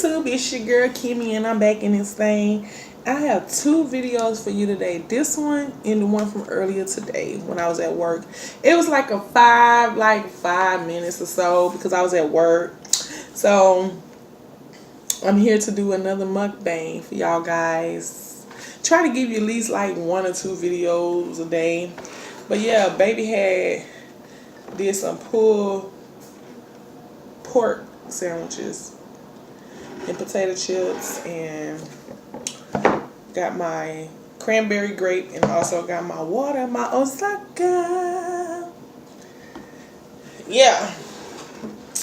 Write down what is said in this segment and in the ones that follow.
YouTube? It's your girl Kimmy, and I'm back in this thing. I have two videos for you today. This one and the one from earlier today when I was at work. It was like 5 minutes or so because I was at work. So I'm here to do another mukbang for y'all guys. Try to give you at least like 1 or 2 videos a day. But yeah, baby did some pulled pork sandwiches and potato chips, and got my cranberry grape, and also got my water, my Osaka. Yeah,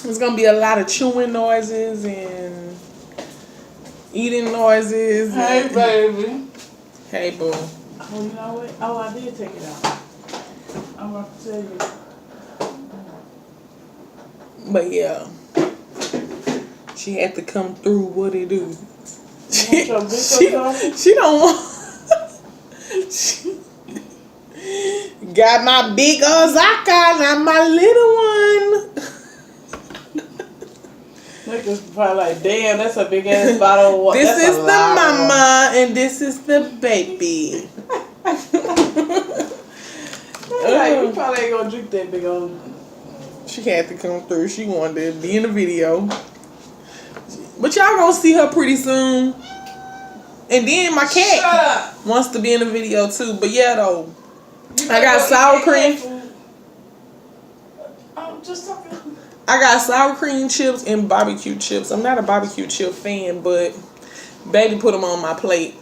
there's gonna be a lot of chewing noises and eating noises. Hey, baby. Hey, boo. Oh, you know what? Oh, I did take it out. I'm about to tell you. But yeah, she had to come through. What it do? She don't want. She got my big Osaka, not my little one. Niggas probably like, damn, that's a big ass bottle of water. This is the mama, and this is the baby. Like, you probably ain't gonna drink that big old. She had to come through. She wanted to be in the video. But y'all gonna see her pretty soon. And then my cat wants to be in the video too. But yeah, though. I got sour cream. I'm just talking. I got sour cream chips and barbecue chips. I'm not a barbecue chip fan, but baby put them on my plate.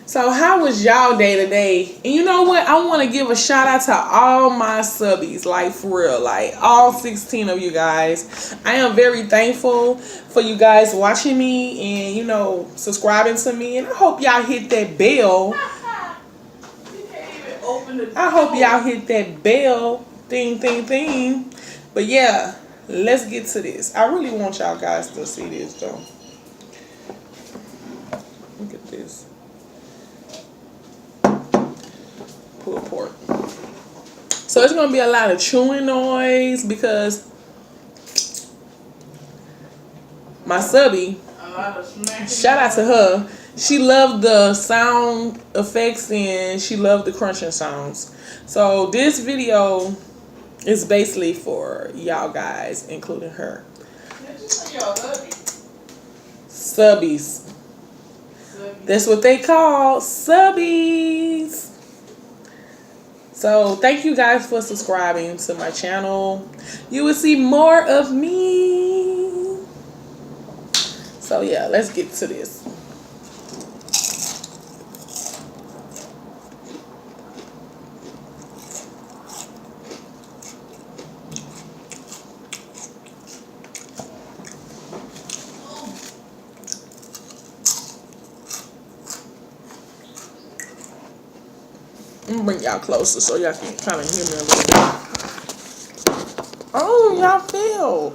So how was y'all day today? And you know what? I want to give a shout out to all my subbies, like for real, like all 16 of you guys. I am very thankful for you guys watching me and, you know, subscribing to me. And I hope y'all hit that bell. I hope y'all hit that bell thing. But yeah, let's get to this. I really want y'all guys to see this though. Look at this. Pulled pork. So it's gonna be a lot of chewing noise because my subby, shout out to her, she loved the sound effects and she loved the crunching sounds. So this video is basically for y'all guys, including her. Subbies. That's what they call subbies. So thank you guys for subscribing to my channel. You will see more of me. So yeah, let's get to this. I'm gonna bring y'all closer so y'all can kind of hear me a little bit. Oh, y'all feel.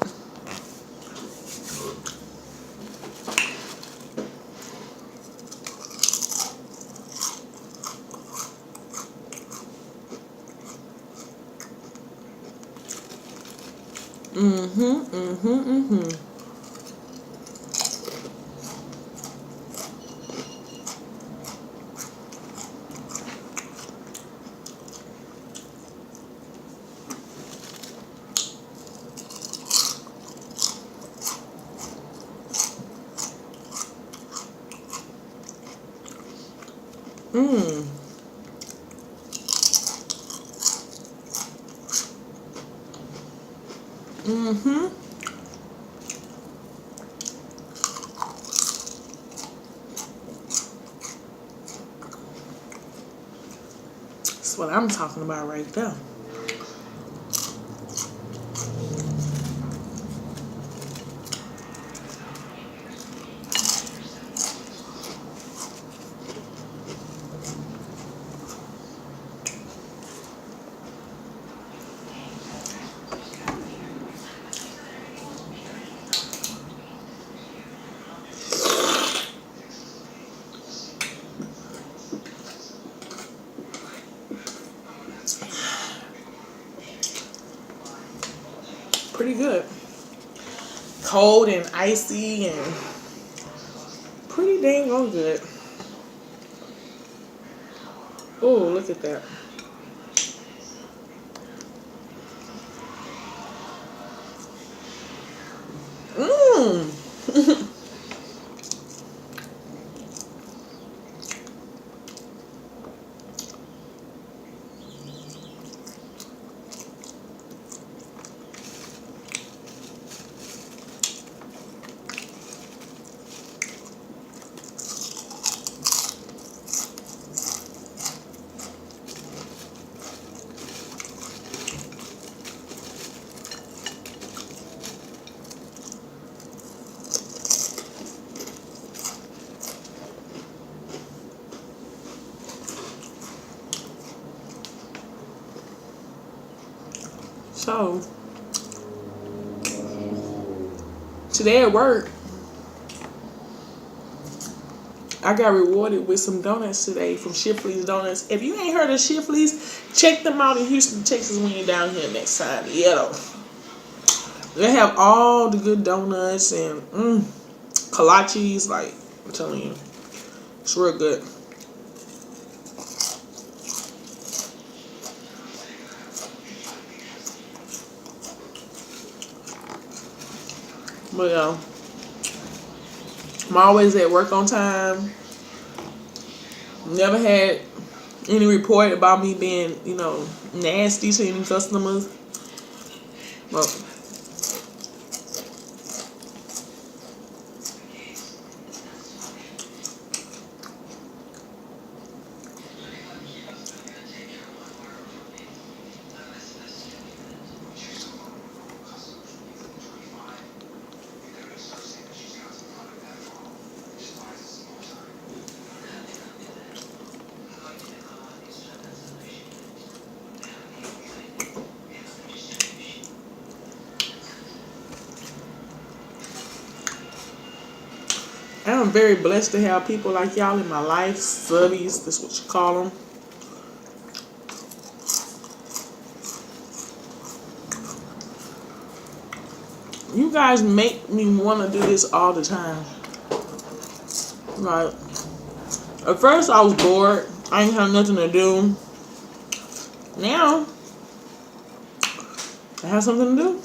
That's what I'm talking about right there. pretty good. cold and icy and pretty dang on good. Oh, look at that. Mmm. So today at work, I got rewarded with some donuts today from Shipley's Donuts. If you ain't heard of Shipley's, check them out in Houston, Texas when you're down here next time. Yeah, though. They have all the good donuts and kolaches. Like, I'm telling you, it's real good. But yeah, I'm always at work on time. Never had any report about me being, nasty to any customers. Well, I'm very blessed to have people like y'all in my life. Subbies, that's what you call them. You guys make me want to do this all the time. Like, at first I was bored. I ain't have nothing to do. Now, I have something to do.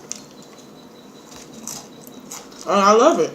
And I love it.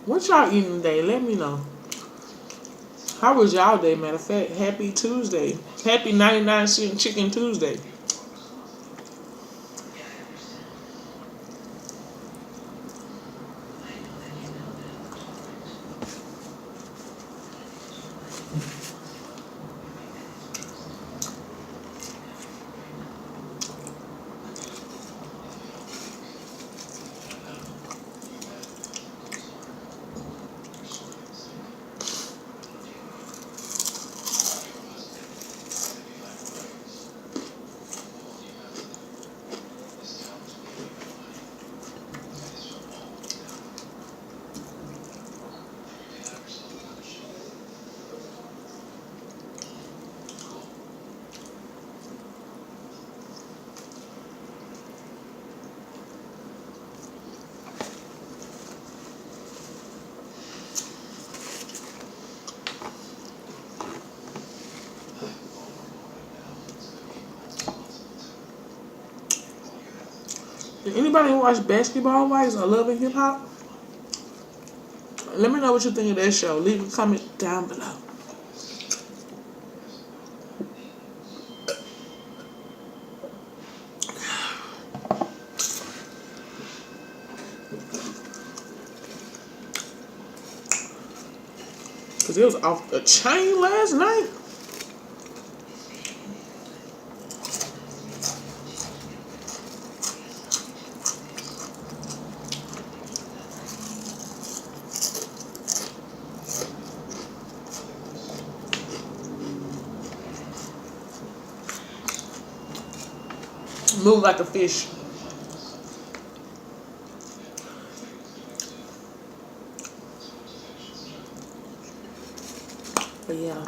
What y'all eating today? Let me know. How was y'all day, matter of fact? Happy Tuesday. Happy 99-cent Chicken Tuesday. Did anybody watch Basketball Wives or Love and Hip Hop? Let me know what you think of that show. Leave a comment down below. Because it was off the chain last night. Move like a fish. But yeah.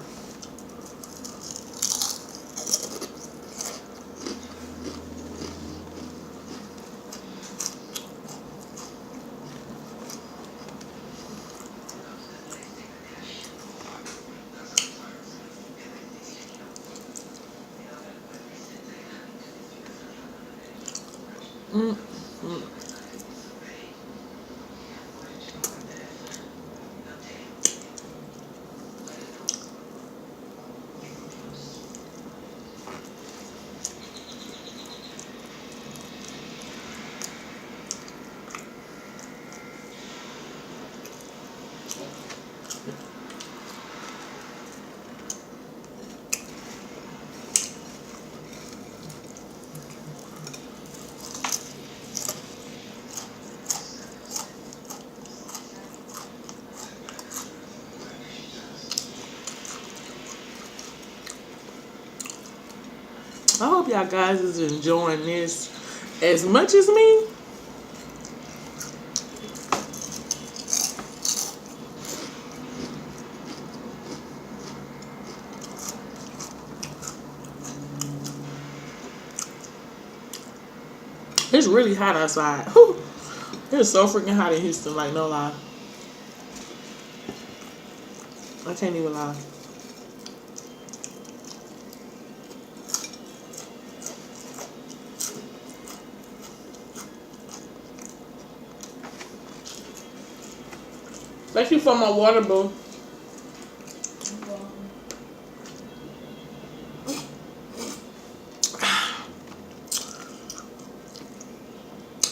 I hope y'all guys is enjoying this as much as me. It's really hot outside. Whew. It's so freaking hot in Houston, like no lie. I can't even lie. Thank you for my water, boo.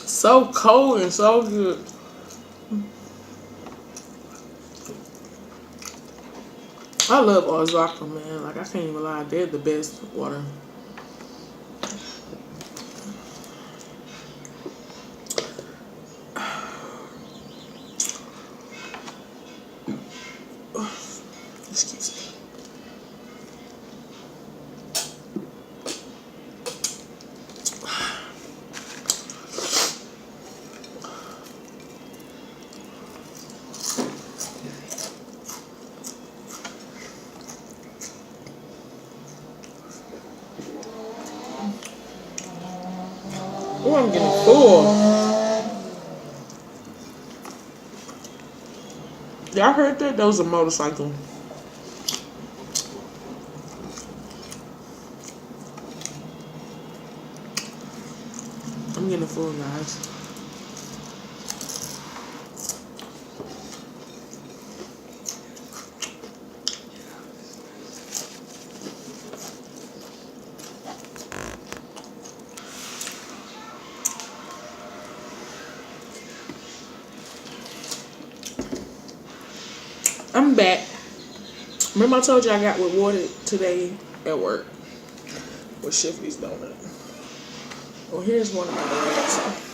So cold and so good. I love Ozarka, man. Like, I can't even lie. They're the best water. Excuse me. Oh, I'm getting full. Y'all heard that? That was a motorcycle. I'm getting full, guys. I'm back. Remember I told you I got rewarded today at work with Shifty's Donut. Well, here's one of my donuts.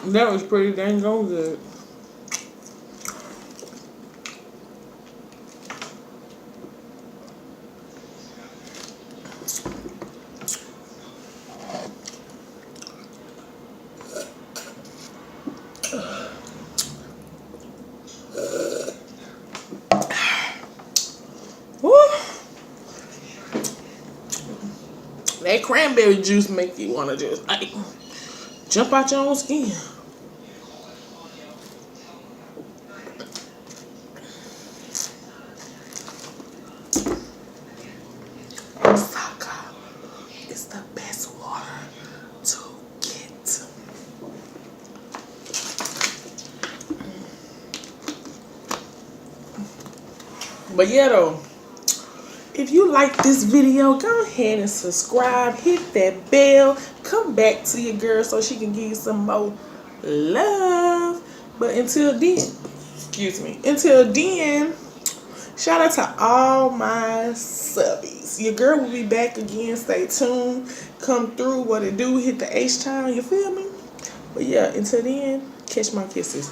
That was pretty dang good. Woo. That cranberry juice make you want to just like jump out your own skin. Saka is the best water to get. But yeah though, if you like this video, go ahead and subscribe, hit that bell, come back to your girl so she can give you some more love. But until then, until then, shout out to all my subbies. Your girl will be back again. Stay tuned. Come through. What it do? Hit the H-Town. You feel me? But yeah, until then, catch my kisses.